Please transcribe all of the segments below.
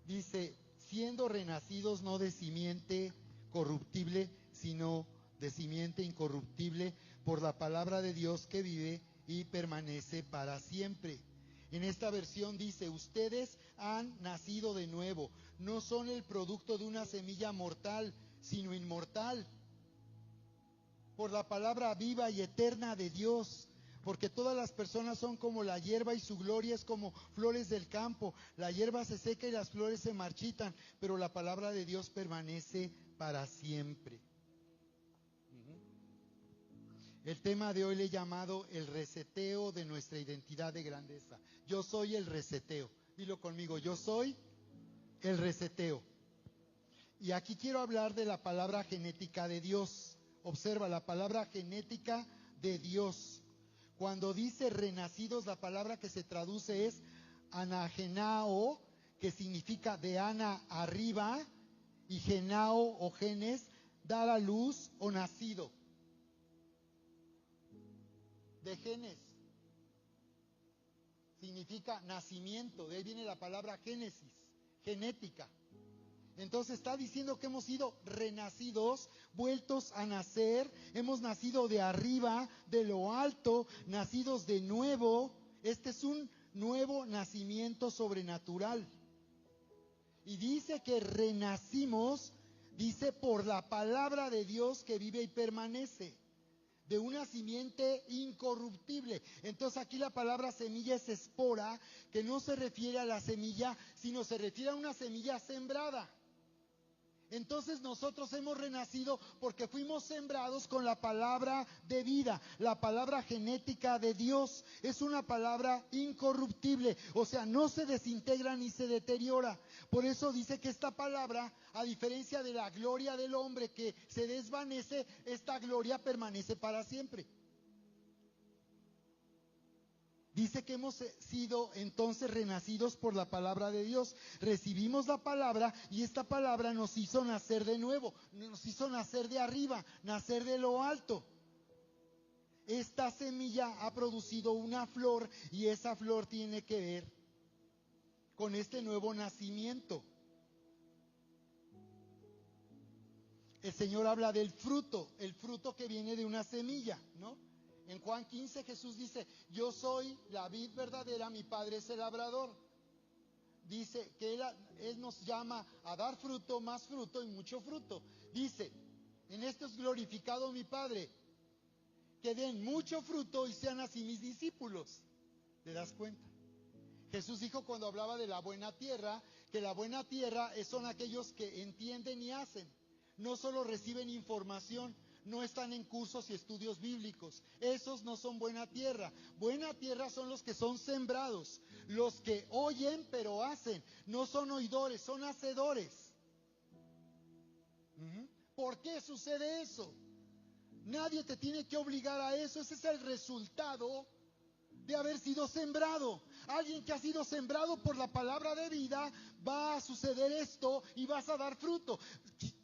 Dice, siendo renacidos no de simiente corruptible, sino de simiente incorruptible, por la palabra de Dios que vive y permanece para siempre. En esta versión dice, ustedes han nacido de nuevo, no son el producto de una semilla mortal, sino inmortal, por la palabra viva y eterna de Dios. Porque todas las personas son como la hierba y su gloria es como flores del campo. La hierba se seca y las flores se marchitan, pero la palabra de Dios permanece para siempre. El tema de hoy le he llamado el reseteo de nuestra identidad de grandeza. Yo soy el reseteo. Dilo conmigo, yo soy el reseteo. Y aquí quiero hablar de la palabra genética de Dios. Observa, la palabra genética de Dios. Cuando dice renacidos, la palabra que se traduce es anagenao, que significa de ana arriba, y genao o genes, dar a luz o nacido. De genes significa nacimiento, de ahí viene la palabra génesis, genética. Entonces está diciendo que hemos sido renacidos, vueltos a nacer, hemos nacido de arriba, de lo alto, nacidos de nuevo. Este es un nuevo nacimiento sobrenatural. Y dice que renacimos, dice, por la palabra de Dios que vive y permanece, de una simiente incorruptible. Entonces aquí la palabra semilla es espora, que no se refiere a la semilla, sino se refiere a una semilla sembrada. Entonces nosotros hemos renacido porque fuimos sembrados con la palabra de vida, la palabra genética de Dios. Es una palabra incorruptible, o sea, no se desintegra ni se deteriora. Por eso dice que esta palabra, a diferencia de la gloria del hombre que se desvanece, esta gloria permanece para siempre. Dice que hemos sido entonces renacidos por la palabra de Dios. Recibimos la palabra y esta palabra nos hizo nacer de nuevo, nos hizo nacer de arriba, nacer de lo alto. Esta semilla ha producido una flor y esa flor tiene que ver con este nuevo nacimiento. El Señor habla del fruto, el fruto que viene de una semilla, ¿no? En Juan 15 Jesús dice, yo soy la vid verdadera, mi Padre es el labrador. Dice que Él nos llama a dar fruto, más fruto y mucho fruto. Dice, en esto es glorificado mi Padre, que den mucho fruto y sean así mis discípulos. ¿Te das cuenta? Jesús dijo cuando hablaba de la buena tierra, que la buena tierra son aquellos que entienden y hacen. No solo reciben información, no están en cursos y estudios bíblicos. Esos no son buena tierra. Buena tierra son los que son sembrados, los que oyen pero hacen. No son oidores, son hacedores. ¿Por qué sucede eso? Nadie te tiene que obligar a eso. Ese es el resultado de haber sido sembrado. Alguien que ha sido sembrado por la palabra de vida, va a suceder esto y vas a dar fruto.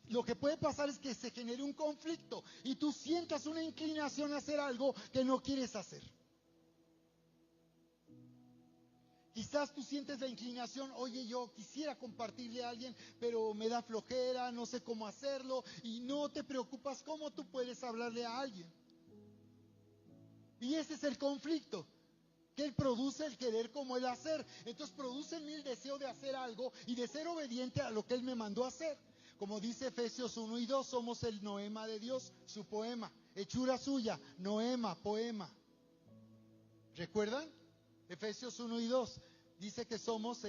Lo que puede pasar es que se genere un conflicto y tú sientas una inclinación a hacer algo que no quieres hacer. Quizás tú sientes la inclinación, oye, yo quisiera compartirle a alguien, pero me da flojera, no sé cómo hacerlo, y no te preocupas cómo tú puedes hablarle a alguien. Y ese es el conflicto, que Él produce el querer como el hacer. Entonces produce en mí el deseo de hacer algo y de ser obediente a lo que Él me mandó a hacer. Como dice Efesios 1 y 2, somos el noema de Dios, su poema, hechura suya, noema, poema. ¿Recuerdan? Efesios 1 y 2, dice que somos,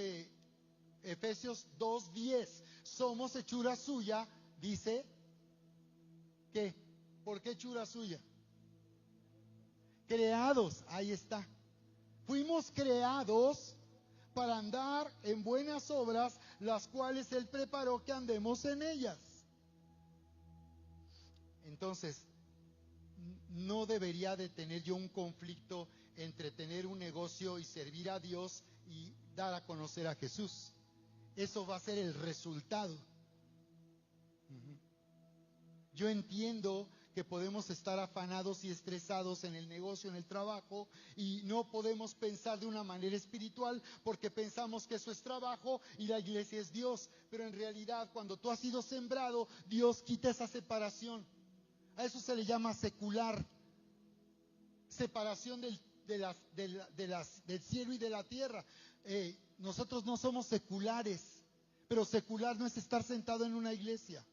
Efesios 2, 10, somos hechura suya, dice, ¿qué? ¿Por qué hechura suya? Creados, ahí está. Fuimos creados para andar en buenas obras, las cuales Él preparó que andemos en ellas. Entonces, no debería de tener yo un conflicto entre tener un negocio y servir a Dios y dar a conocer a Jesús. Eso va a ser el resultado. Yo entiendo que podemos estar afanados y estresados en el negocio, en el trabajo, y no podemos pensar de una manera espiritual porque pensamos que eso es trabajo y la iglesia es Dios. Pero en realidad, cuando tú has sido sembrado, Dios quita esa separación. A eso se le llama secular. Separación del cielo y de la tierra. Nosotros no somos seculares, pero secular no es estar sentado en una iglesia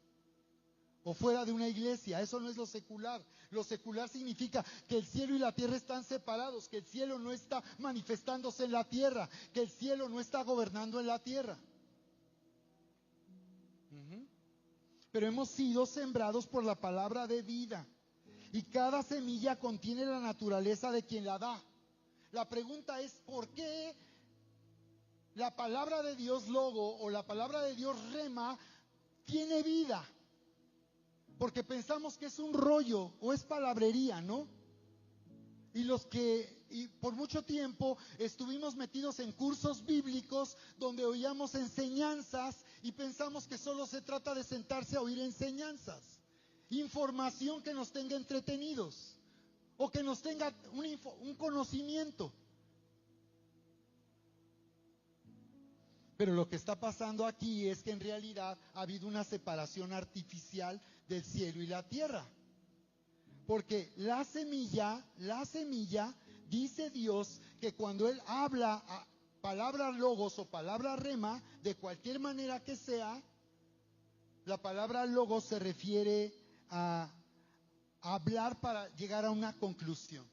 o fuera de una iglesia. Eso no es lo secular. Lo secular significa que el cielo y la tierra están separados, que el cielo no está manifestándose en la tierra, que el cielo no está gobernando en la tierra. Pero hemos sido sembrados por la palabra de vida, y cada semilla contiene la naturaleza de quien la da. La pregunta es, ¿por qué la palabra de Dios logo o la palabra de Dios rema tiene vida? Porque pensamos que es un rollo o es palabrería, ¿no? Y por mucho tiempo estuvimos metidos en cursos bíblicos donde oíamos enseñanzas y pensamos que solo se trata de sentarse a oír enseñanzas, información que nos tenga entretenidos o que nos tenga un conocimiento. Pero lo que está pasando aquí es que en realidad ha habido una separación artificial del cielo y la tierra. Porque la semilla, dice Dios que cuando Él habla palabra logos o palabra rema, de cualquier manera que sea, la palabra logos se refiere a hablar para llegar a una conclusión.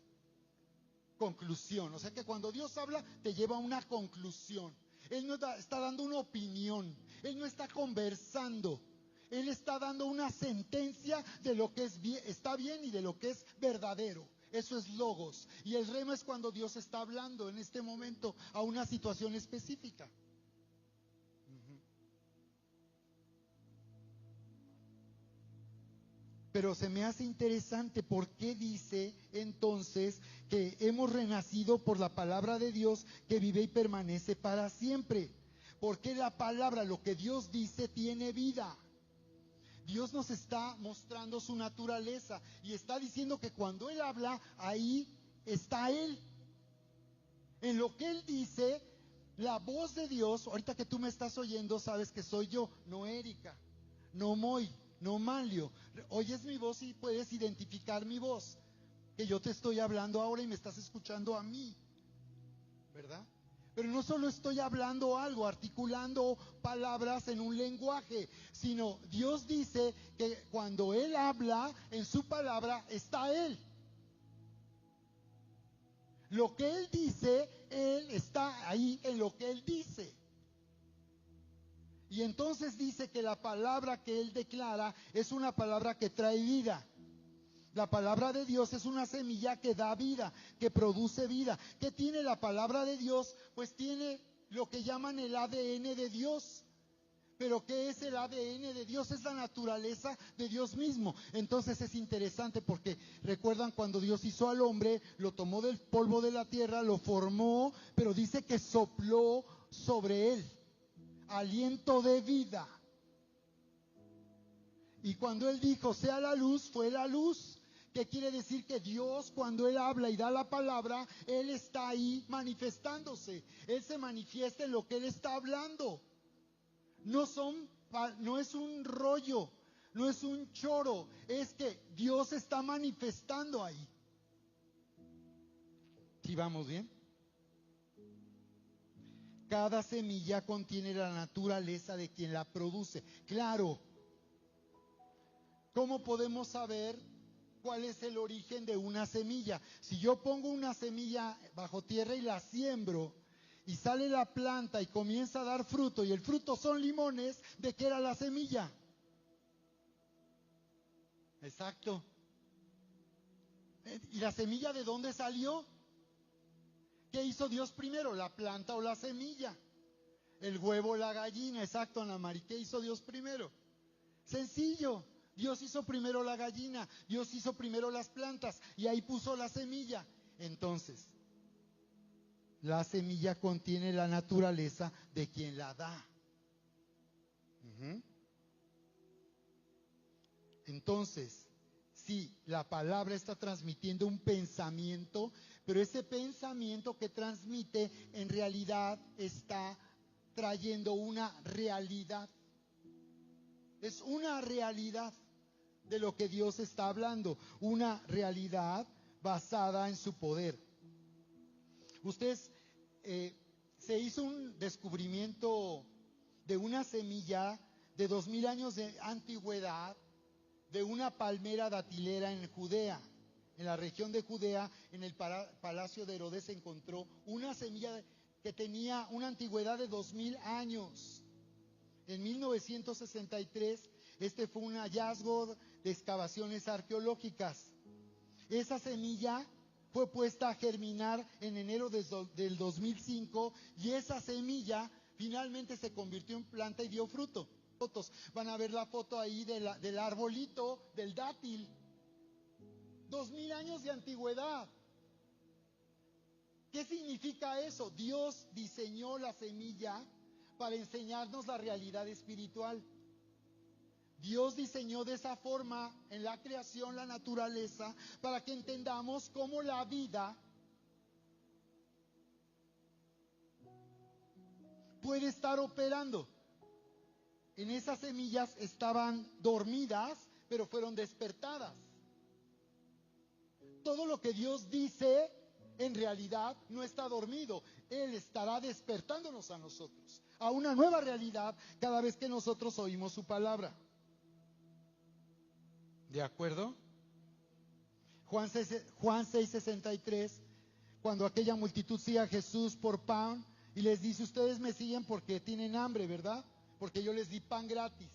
O sea que cuando Dios habla, te lleva a una conclusión. Él no está dando una opinión, Él no está conversando, Él está dando una sentencia de lo que está bien y de lo que es verdadero. Eso es logos. Y el rema es cuando Dios está hablando en este momento a una situación específica. Pero se me hace interesante por qué dice entonces que hemos renacido por la palabra de Dios que vive y permanece para siempre. Porque la palabra, lo que Dios dice, tiene vida. Dios nos está mostrando su naturaleza y está diciendo que cuando Él habla, ahí está Él. En lo que Él dice, la voz de Dios, ahorita que tú me estás oyendo, sabes que soy yo, no Erika, no Moy, no Manlio. Oyes mi voz y puedes identificar mi voz, que yo te estoy hablando ahora y me estás escuchando a mí, ¿verdad? Pero no solo estoy hablando algo, articulando palabras en un lenguaje, sino Dios dice que cuando Él habla en su palabra está Él. Lo que Él dice, Él está ahí en lo que Él dice. Y entonces dice que la palabra que Él declara es una palabra que trae vida. La palabra de Dios es una semilla que da vida, que produce vida. ¿Qué tiene la palabra de Dios? Pues tiene lo que llaman el ADN de Dios. Pero ¿qué es el ADN de Dios? Es la naturaleza de Dios mismo. Entonces es interesante porque recuerdan cuando Dios hizo al hombre, lo tomó del polvo de la tierra, lo formó, pero dice que sopló sobre él aliento de vida. Y cuando Él dijo, sea la luz, fue la luz. ¿Qué quiere decir? Que Dios, cuando Él habla y da la palabra, Él está ahí manifestándose. Él se manifiesta en lo que Él está hablando. No es un rollo, no es un choro, es que Dios se está manifestando ahí. ¿Sí vamos bien? Cada semilla contiene la naturaleza de quien la produce. Claro. ¿Cómo podemos saber cuál es el origen de una semilla? Si yo pongo una semilla bajo tierra y la siembro, y sale la planta y comienza a dar fruto, y el fruto son limones, ¿de qué era la semilla? Exacto. ¿Y la semilla de dónde salió? ¿Qué hizo Dios primero? ¿La planta o la semilla? El huevo o la gallina, exacto, Ana Mari. ¿Qué hizo Dios primero? Sencillo. Dios hizo primero la gallina, Dios hizo primero las plantas y ahí puso la semilla. Entonces, la semilla contiene la naturaleza de quien la da. Entonces, Sí, la palabra está transmitiendo un pensamiento, pero ese pensamiento que transmite en realidad está trayendo una realidad. Es una realidad de lo que Dios está hablando, una realidad basada en su poder. Ustedes, se hizo un descubrimiento de una semilla de 2000 años de antigüedad, de una palmera datilera en Judea. En la región de Judea, en el palacio de Herodes, se encontró una semilla que tenía una antigüedad de 2000 años. En 1963, este fue un hallazgo de excavaciones arqueológicas. Esa semilla fue puesta a germinar en enero del 2005 y esa semilla finalmente se convirtió en planta y dio fruto. Van a ver la foto ahí del arbolito, del dátil. 2000 años de antigüedad. ¿Qué significa eso? Dios diseñó la semilla para enseñarnos la realidad espiritual. Dios diseñó de esa forma en la creación, la naturaleza, para que entendamos cómo la vida puede estar operando. En esas semillas estaban dormidas, pero fueron despertadas. Todo lo que Dios dice, en realidad no está dormido. Él estará despertándonos a nosotros, a una nueva realidad cada vez que nosotros oímos su palabra. ¿De acuerdo? Juan 6:63, cuando aquella multitud sigue a Jesús por pan y les dice: ustedes me siguen porque tienen hambre, ¿verdad? Porque yo les di pan gratis.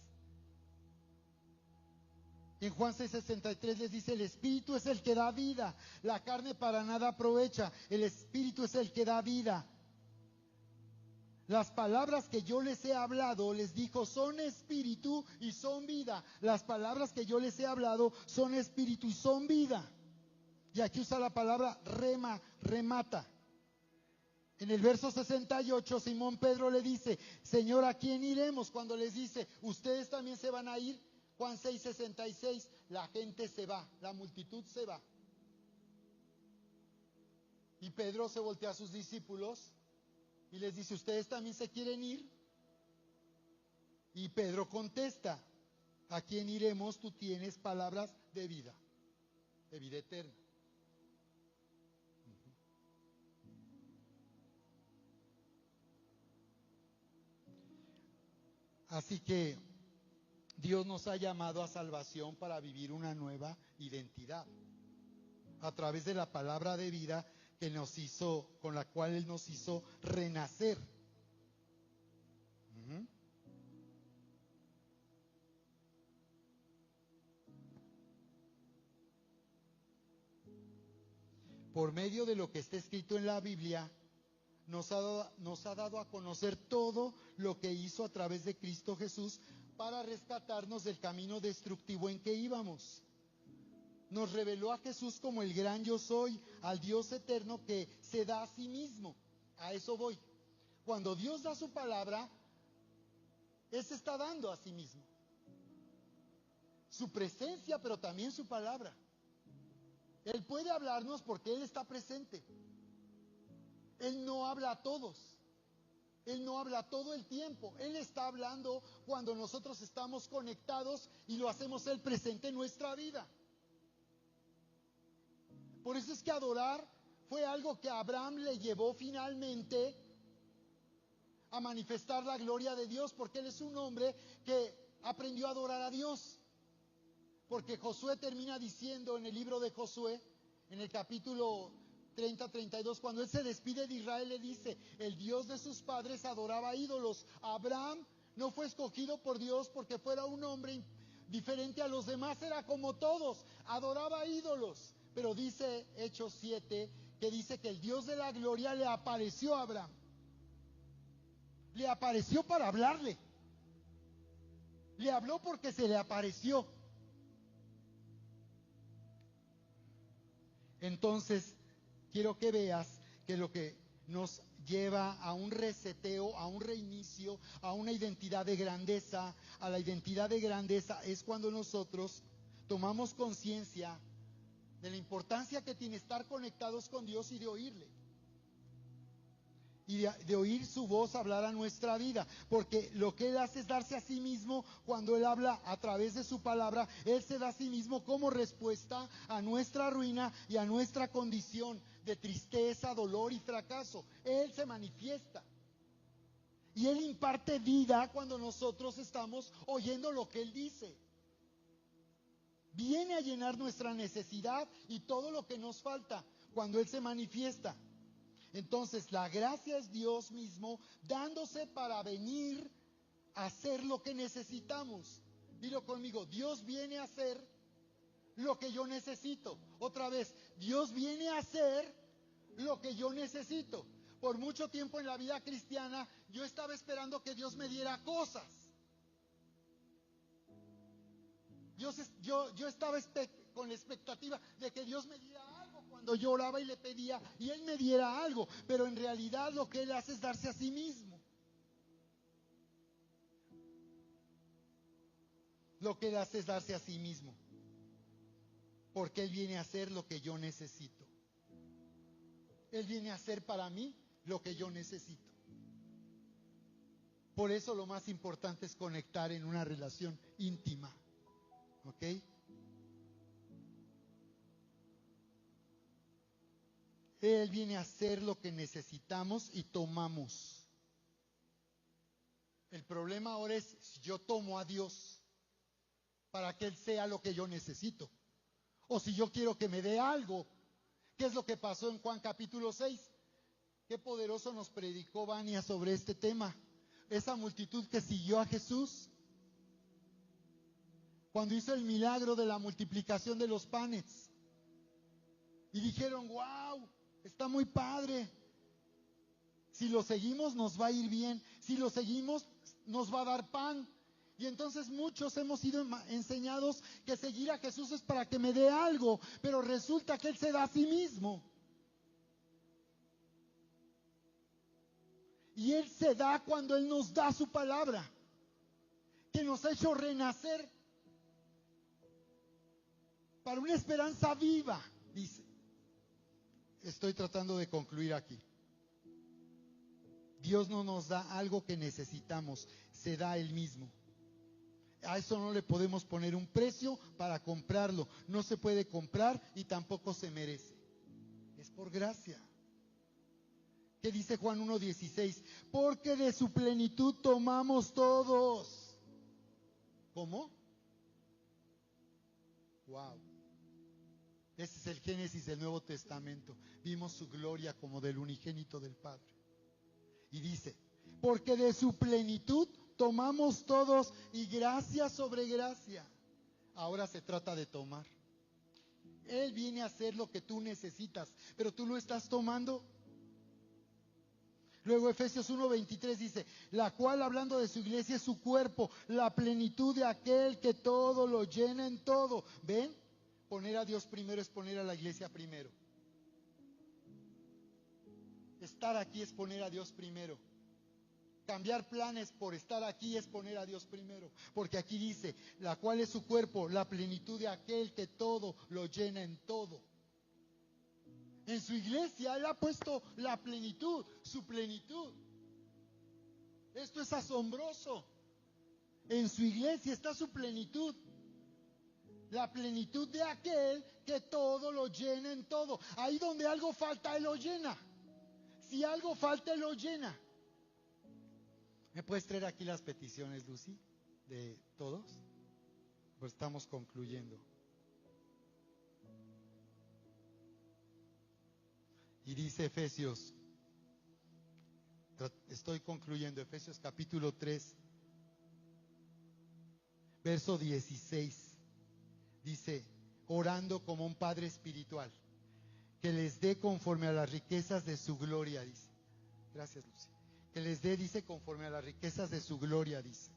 En Juan 6:63 les dice: el Espíritu es el que da vida, la carne para nada aprovecha, el Espíritu es el que da vida. Las palabras que yo les he hablado, les dijo, son espíritu y son vida. Las palabras que yo les he hablado son espíritu y son vida. Y aquí usa la palabra remata. En el verso 68, Simón Pedro le dice: Señor, ¿a quién iremos? Cuando les dice: ustedes también se van a ir. Juan 6:66, la gente se va, la multitud se va. Y Pedro se voltea a sus discípulos y les dice: ¿ustedes también se quieren ir? Y Pedro contesta: ¿a quién iremos? Tú tienes palabras de vida eterna. Así que Dios nos ha llamado a salvación para vivir una nueva identidad a través de la palabra de vida que nos hizo, con la cual Él nos hizo renacer. Por medio de lo que está escrito en la Biblia, nos ha dado a conocer todo lo que hizo a través de Cristo Jesús para rescatarnos del camino destructivo en que íbamos. Nos reveló a Jesús como el gran yo soy, al Dios eterno que se da a sí mismo. A eso voy. Cuando Dios da su palabra, Él se está dando a sí mismo. Su presencia, pero también su palabra. Él puede hablarnos porque Él está presente. Él no habla a todos. Él no habla todo el tiempo. Él está hablando cuando nosotros estamos conectados y lo hacemos Él presente en nuestra vida. Por eso es que adorar fue algo que a Abraham le llevó finalmente a manifestar la gloria de Dios, porque él es un hombre que aprendió a adorar a Dios. Porque Josué termina diciendo en el libro de Josué, en el capítulo 30-32, cuando él se despide de Israel, le dice: el Dios de sus padres adoraba ídolos. Abraham no fue escogido por Dios porque fuera un hombre diferente a los demás, era como todos, adoraba ídolos. Pero dice Hechos 7, que dice que el Dios de la gloria le apareció a Abraham. Le apareció para hablarle. Le habló porque se le apareció. Entonces, quiero que veas que lo que nos lleva a un reseteo, a un reinicio, a una identidad de grandeza, a la identidad de grandeza es cuando nosotros tomamos conciencia de la importancia que tiene estar conectados con Dios y de oírle. Y de oír su voz hablar a nuestra vida, porque lo que Él hace es darse a sí mismo. Cuando Él habla a través de su palabra, Él se da a sí mismo como respuesta a nuestra ruina y a nuestra condición de tristeza, dolor y fracaso. Él se manifiesta y Él imparte vida cuando nosotros estamos oyendo lo que Él dice. Viene a llenar nuestra necesidad y todo lo que nos falta cuando Él se manifiesta. Entonces, la gracia es Dios mismo dándose para venir a hacer lo que necesitamos. Dilo conmigo, Dios viene a hacer lo que yo necesito. Otra vez, Dios viene a hacer lo que yo necesito. Por mucho tiempo en la vida cristiana, yo estaba esperando que Dios me diera cosas. Yo estaba con la expectativa de que Dios me diera algo cuando yo oraba y le pedía y Él me diera algo, pero en realidad lo que Él hace es darse a sí mismo. Lo que Él hace es darse a sí mismo, porque Él viene a hacer lo que yo necesito. Él viene a hacer para mí lo que yo necesito. Por eso lo más importante es conectar en una relación íntima. ¿Ok? Él viene a hacer lo que necesitamos y tomamos. El problema ahora es si yo tomo a Dios para que Él sea lo que yo necesito. O si yo quiero que me dé algo. ¿Qué es lo que pasó en Juan capítulo 6? Qué poderoso nos predicó Vania sobre este tema. Esa multitud que siguió a Jesús cuando hizo el milagro de la multiplicación de los panes. Y dijeron, wow, está muy padre. Si lo seguimos nos va a ir bien. Si lo seguimos nos va a dar pan. Y entonces muchos hemos sido enseñados que seguir a Jesús es para que me dé algo. Pero resulta que Él se da a sí mismo. Y Él se da cuando Él nos da su palabra, que nos ha hecho renacer para una esperanza viva, dice. Estoy tratando de concluir aquí. Dios no nos da algo que necesitamos, se da Él mismo. A eso no le podemos poner un precio para comprarlo. No se puede comprar y tampoco se merece. Es por gracia. ¿Qué dice Juan 1:16? Porque de su plenitud tomamos todos. ¿Cómo? Wow. Ese es el Génesis del Nuevo Testamento. Vimos su gloria como del unigénito del Padre. Y dice, porque de su plenitud tomamos todos y gracia sobre gracia. Ahora se trata de tomar. Él viene a hacer lo que tú necesitas, pero tú lo estás tomando. Luego Efesios 1:23 dice, la cual hablando de su iglesia es su cuerpo, la plenitud de aquel que todo lo llena en todo. ¿Ven? Poner a Dios primero es poner a la iglesia primero. Estar aquí es poner a Dios primero. Cambiar planes por estar aquí es poner a Dios primero. Porque aquí dice, la cual es su cuerpo, la plenitud de aquel que todo lo llena en todo. En su iglesia Él ha puesto la plenitud, su plenitud. Esto es asombroso. En su iglesia está su plenitud. La plenitud de aquel que todo lo llena en todo. Ahí donde algo falta, Él lo llena. Si algo falta, Él lo llena. ¿Me puedes traer aquí las peticiones, Lucy? De todos. Pues estamos concluyendo. Y dice Efesios, estoy concluyendo, Efesios capítulo 3, verso 16. Dice, orando como un Padre espiritual, que les dé conforme a las riquezas de su gloria, dice. Gracias, Lucy. Que les dé, dice, conforme a las riquezas de su gloria, dice.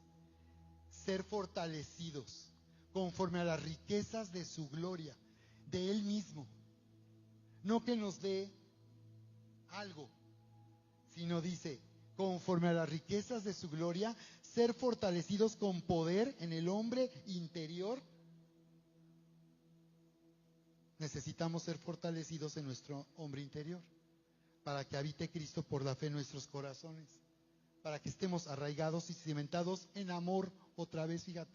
Ser fortalecidos conforme a las riquezas de su gloria, de Él mismo. No que nos dé algo, sino dice, conforme a las riquezas de su gloria, ser fortalecidos con poder en el hombre interior necesitamos ser fortalecidos en nuestro hombre interior, para que habite Cristo por la fe en nuestros corazones, para que estemos arraigados y cimentados en amor. Otra vez, fíjate,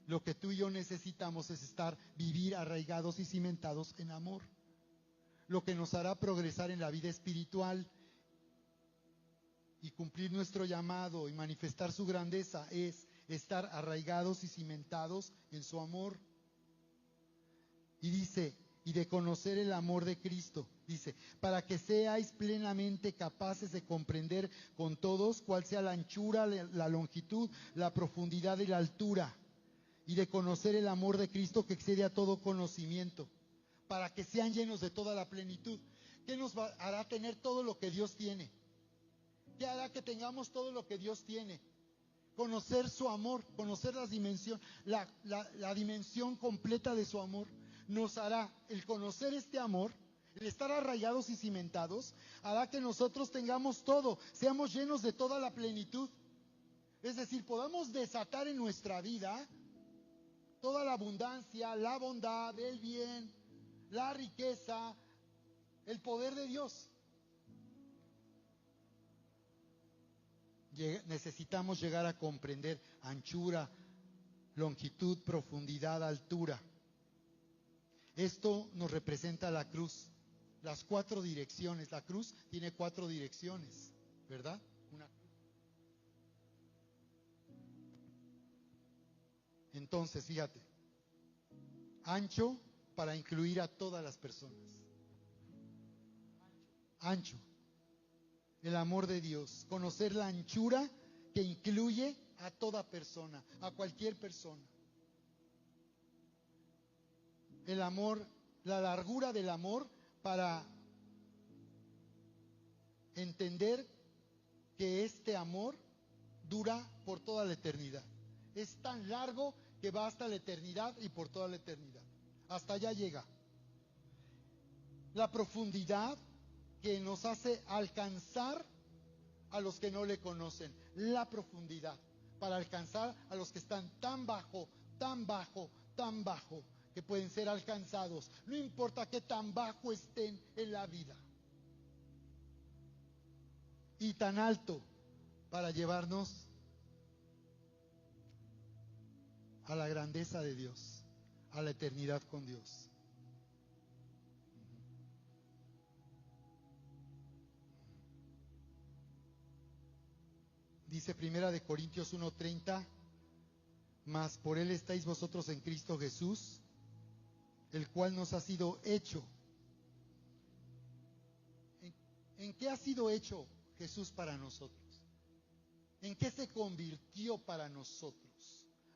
lo que tú y yo necesitamos es vivir arraigados y cimentados en amor. Lo que nos hará progresar en la vida espiritual y cumplir nuestro llamado y manifestar su grandeza es estar arraigados y cimentados en su amor. Y dice, y de conocer el amor de Cristo, dice, para que seáis plenamente capaces de comprender con todos cuál sea la anchura, la longitud, la profundidad y la altura, y de conocer el amor de Cristo que excede a todo conocimiento, para que sean llenos de toda la plenitud. ¿Qué nos hará tener todo lo que Dios tiene? ¿Qué hará que tengamos todo lo que Dios tiene? Conocer su amor, conocer la dimensión completa de su amor. Nos hará el conocer este amor, el estar arraigados y cimentados, hará que nosotros tengamos todo, seamos llenos de toda la plenitud. Es decir, podamos desatar en nuestra vida toda la abundancia, la bondad, el bien, la riqueza, el poder de Dios. Necesitamos llegar a comprender anchura, longitud, profundidad, altura. Esto nos representa la cruz, las 4 direcciones. La cruz tiene 4 direcciones, ¿verdad? Entonces, fíjate, ancho para incluir a todas las personas. Ancho, el amor de Dios, conocer la anchura que incluye a toda persona, a cualquier persona. El amor, la largura del amor para entender que este amor dura por toda la eternidad. Es tan largo que va hasta la eternidad y por toda la eternidad. Hasta allá llega. La profundidad que nos hace alcanzar a los que no le conocen. La profundidad para alcanzar a los que están tan bajo, tan bajo, tan bajo, que pueden ser alcanzados. No importa qué tan bajo estén en la vida. Y tan alto para llevarnos a la grandeza de Dios, a la eternidad con Dios. Dice 1 Corintios 1:30, mas por Él estáis vosotros en Cristo Jesús, el cual nos ha sido hecho. ¿En qué ha sido hecho Jesús para nosotros? ¿En qué se convirtió para nosotros?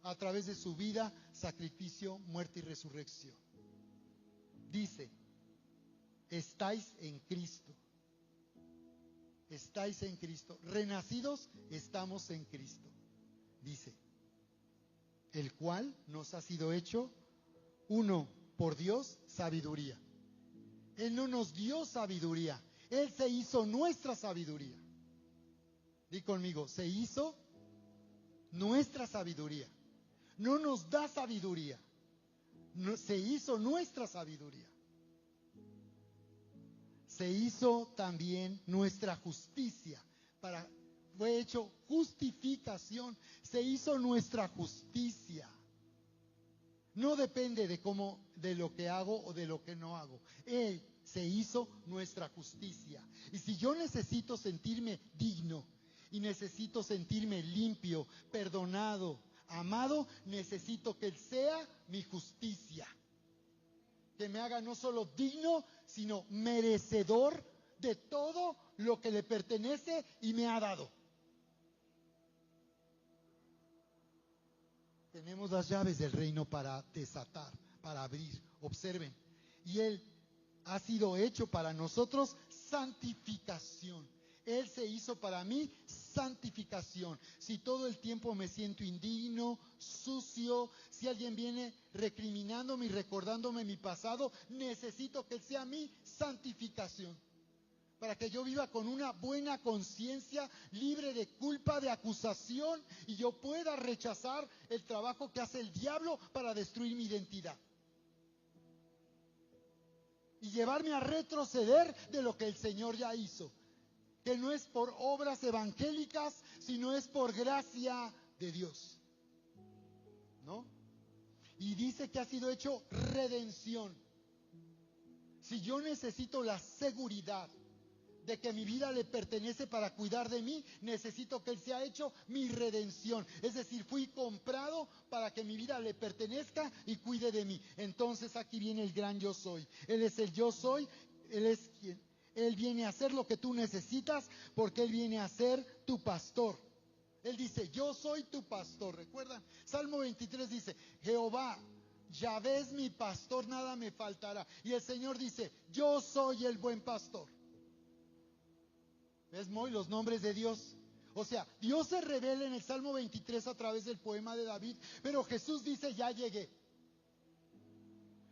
A través de su vida, sacrificio, muerte y resurrección. Dice, estáis en Cristo. Estáis en Cristo. Renacidos, estamos en Cristo. Dice, el cual nos ha sido hecho, uno, por Dios, sabiduría. Él no nos dio sabiduría, Él se hizo nuestra sabiduría. Di conmigo, se hizo nuestra sabiduría. No nos da sabiduría, se hizo nuestra sabiduría. Se hizo también nuestra justicia. Fue hecho justificación. Se hizo nuestra justicia. No depende de lo que hago o de lo que no hago. Él se hizo nuestra justicia. Y si yo necesito sentirme digno y necesito sentirme limpio, perdonado, amado, necesito que Él sea mi justicia. Que me haga no solo digno, sino merecedor de todo lo que le pertenece y me ha dado. Tenemos las llaves del reino para desatar, para abrir. Observen. Y Él ha sido hecho para nosotros santificación. Él se hizo para mí santificación. Si todo el tiempo me siento indigno, sucio, si alguien viene recriminándome y recordándome mi pasado, necesito que Él sea mi santificación. Para que yo viva con una buena conciencia, libre de culpa, de acusación, y yo pueda rechazar el trabajo que hace el diablo para destruir mi identidad. y llevarme a retroceder de lo que el Señor ya hizo. Que no es por obras evangélicas, sino es por gracia de Dios, ¿no? Y dice que ha sido hecho redención. Si yo necesito la seguridad de que mi vida le pertenece para cuidar de mí, necesito que Él sea hecho mi redención. Es decir, fui comprado para que mi vida le pertenezca y cuide de mí. Entonces aquí viene el gran yo soy. Él es el yo soy, Él es quien. Él viene a hacer lo que tú necesitas porque Él viene a ser tu pastor. Él dice, yo soy tu pastor. ¿Recuerdan? Salmo 23 dice, Jehová, Yahvé es mi pastor, nada me faltará. Y el Señor dice, yo soy el buen pastor. ¿Ves, Moy? Los nombres de Dios. O sea, Dios se revela en el Salmo 23 a través del poema de David, pero Jesús dice, ya llegué.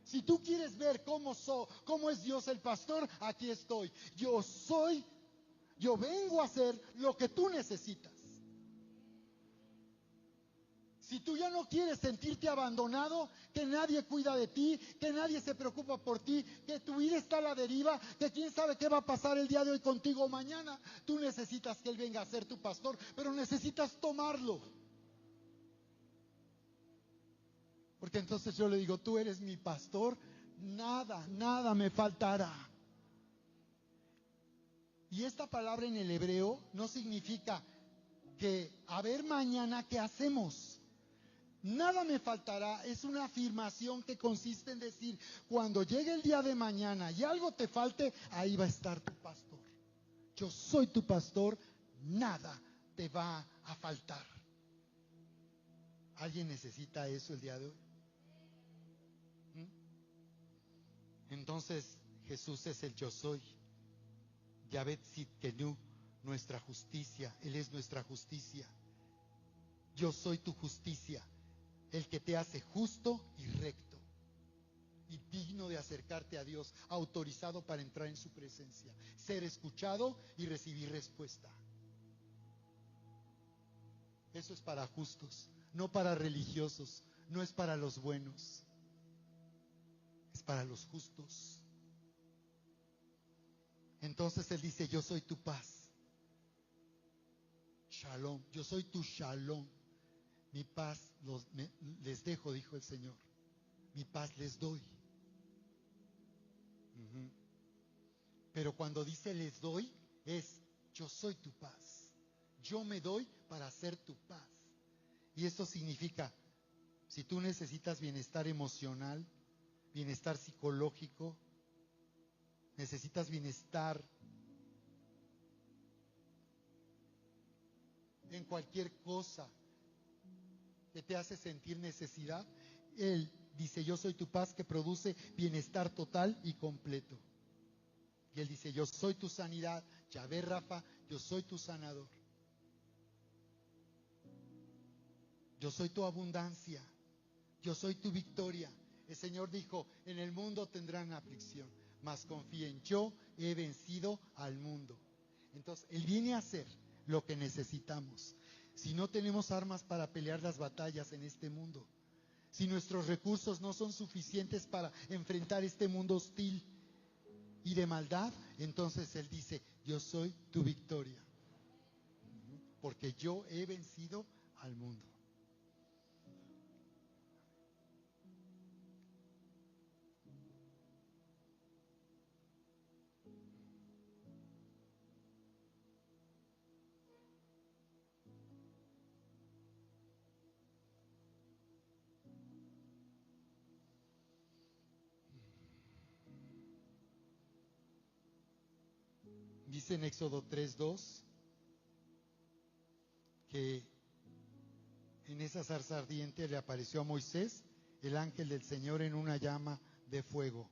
Si tú quieres ver cómo es Dios el pastor, aquí estoy. Yo vengo a hacer lo que tú necesitas. Si tú ya no quieres sentirte abandonado, que nadie cuida de ti, que nadie se preocupa por ti, que tu vida está a la deriva, que quién sabe qué va a pasar el día de hoy contigo o mañana, tú necesitas que Él venga a ser tu pastor, pero necesitas tomarlo. Porque entonces yo le digo, tú eres mi pastor, nada me faltará. Y esta palabra en el hebreo no significa que a ver mañana qué hacemos. Nada me faltará, es una afirmación que consiste en decir, cuando llegue el día de mañana y algo te falte, ahí va a estar tu pastor. Yo soy tu pastor, nada te va a faltar. ¿Alguien necesita eso el día de hoy? Entonces Jesús es el yo soy. Yahvé Tzidkenu, nuestra justicia. Él es nuestra justicia. Yo soy tu justicia, el que te hace justo y recto y digno de acercarte a Dios, autorizado para entrar en su presencia, ser escuchado y recibir respuesta. Eso es para justos, no para religiosos, no es para los buenos, es para los justos. Entonces Él dice, yo soy tu paz. Shalom, yo soy tu shalom. Mi paz les dejo, dijo el Señor. Mi paz les doy. Pero cuando dice les doy, es yo soy tu paz. Yo me doy para ser tu paz. Y eso significa, si tú necesitas bienestar emocional, bienestar psicológico, necesitas bienestar en cualquier cosa que te hace sentir necesidad, Él dice, yo soy tu paz que produce bienestar total y completo. Y Él dice, yo soy tu sanidad, Yahvé Rafa, yo soy tu sanador. Yo soy tu abundancia, yo soy tu victoria. El Señor dijo, en el mundo tendrán aflicción, mas confíen, yo he vencido al mundo. Entonces, Él viene a hacer lo que necesitamos. Si no tenemos armas para pelear las batallas en este mundo, si nuestros recursos no son suficientes para enfrentar este mundo hostil y de maldad, entonces Él dice, yo soy tu victoria, porque yo he vencido al mundo. Dice en Éxodo 3:2 que en esa zarza ardiente le apareció a Moisés el ángel del Señor en una llama de fuego.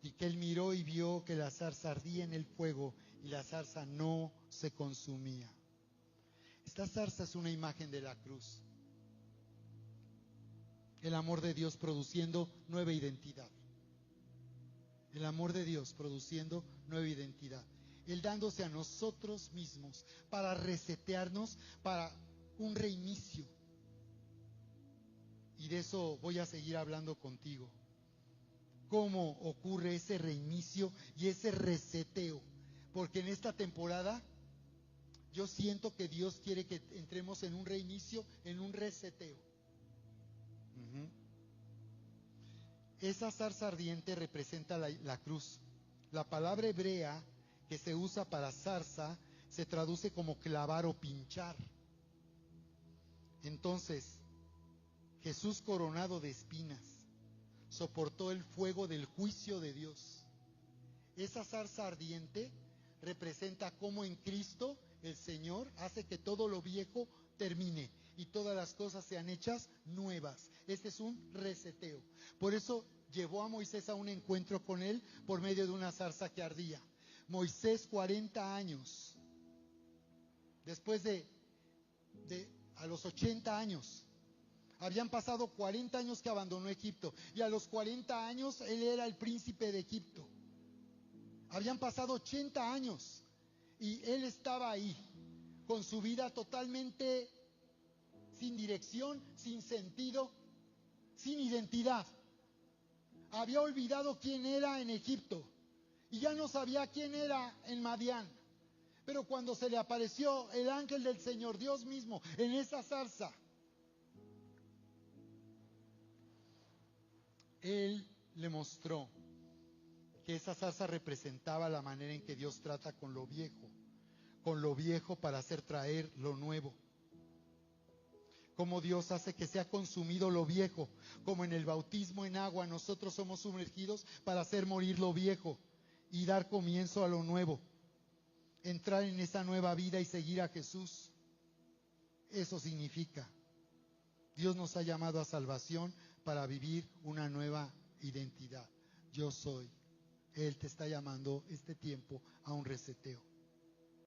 Y que él miró y vio que la zarza ardía en el fuego y la zarza no se consumía. Esta zarza es una imagen de la cruz. El amor de Dios produciendo nueva identidad. El amor de Dios produciendo nueva identidad. Él dándose a nosotros mismos para resetearnos, para un reinicio. Y de eso voy a seguir hablando contigo. cómo ocurre ese reinicio y ese reseteo. Porque en esta temporada yo siento que Dios quiere que entremos en un reinicio, en un reseteo. Esa zarza ardiente representa la cruz. La palabra hebrea que se usa para zarza se traduce como clavar o pinchar. Entonces, Jesús, coronado de espinas, soportó el fuego del juicio de Dios. Esa zarza ardiente representa cómo en Cristo el Señor hace que todo lo viejo termine y todas las cosas sean hechas nuevas. Este es un reseteo. Por eso llevó a Moisés a un encuentro con él por medio de una zarza que ardía. Moisés, 40 años, después a los 80 años, habían pasado 40 años que abandonó Egipto, y a los 40 años él era el príncipe de Egipto. Habían pasado 80 años y él estaba ahí, con su vida totalmente sin dirección, sin sentido, sin identidad. Había olvidado quién era en Egipto y ya no sabía quién era en Madián. Pero cuando se le apareció el ángel del Señor, Dios mismo, en esa zarza, Él le mostró que esa zarza representaba la manera en que Dios trata con lo viejo para hacer traer lo nuevo. Como Dios hace que sea consumido lo viejo, como en el bautismo en agua nosotros somos sumergidos para hacer morir lo viejo y dar comienzo a lo nuevo, entrar en esa nueva vida y seguir a Jesús. Eso significa, Dios nos ha llamado a salvación para vivir una nueva identidad. Yo soy. Él te está llamando este tiempo a un reseteo.